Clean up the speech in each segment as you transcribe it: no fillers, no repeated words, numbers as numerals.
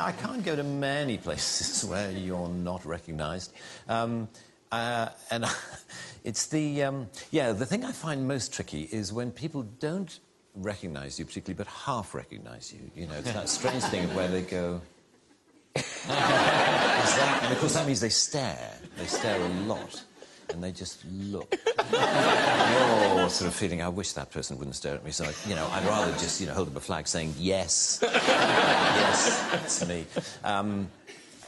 I can't go to many places where you're not recognised. And it's the thing I find most tricky is when people don't recognise you particularly, but half recognise you. You know, it's that strange thing of where they go... and of course that means they stare. They stare a lot. And they just look. You're sort of feeling, I wish that person wouldn't stare at me, so, I'd rather just, hold up a flag saying, yes. Yes, it's me.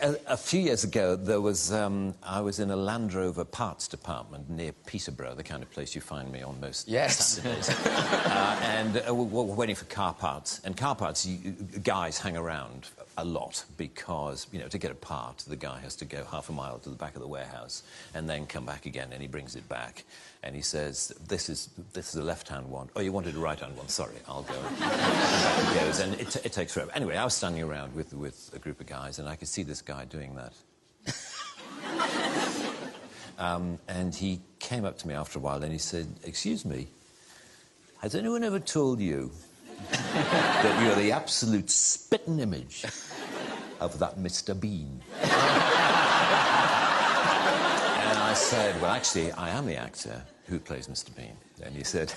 A few years ago, there was, I was in a Land Rover parts department near Peterborough, the kind of place you find me on most Saturdays. And we're waiting for car parts. And car parts, guys hang around a lot because, to get a part, the guy has to go half a mile to the back of the warehouse and then come back again, and he brings it back. And he says, this is the left-hand one. Oh, you wanted a right-hand one? Sorry, I'll go. And back he goes, and it takes forever. Anyway, I was standing around with a group of guys, and I could see this guy doing that. And he came up to me after a while, and he said, excuse me, has anyone ever told you that you're the absolute spitting image of that Mr. Bean? And I said, well, actually, I am the actor who plays Mr. Bean. And he said,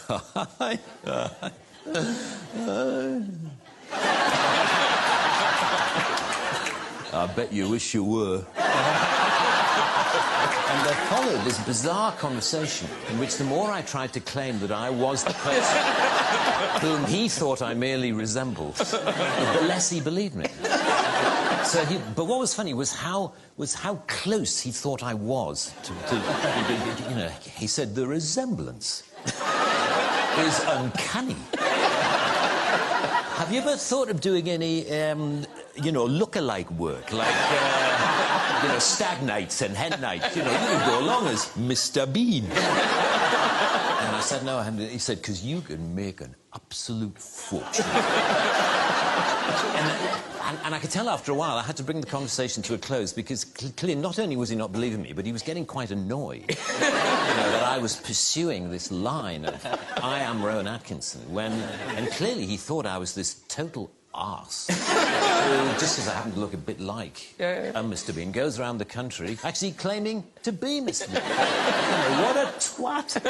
I bet you wish you were. And there followed this bizarre conversation in which the more I tried to claim that I was the person whom he thought I merely resembled, the less he believed me. But what was funny was how close he thought I was to he said, the resemblance is uncanny. Have you ever thought of doing any, look-alike work, like, Stag Nights and Hen Nights? You could go along as Mr. Bean. And I said, no, I haven't. He said, because you can make an absolute fortune. And I could tell after a while I had to bring the conversation to a close because clearly not only was he not believing me, but he was getting quite annoyed that I was pursuing this line of I am Rowan Atkinson and clearly he thought I was this total arse who, just because I happen to look a bit like Mr. Bean, goes around the country actually claiming to be Mr. Bean. What a twat.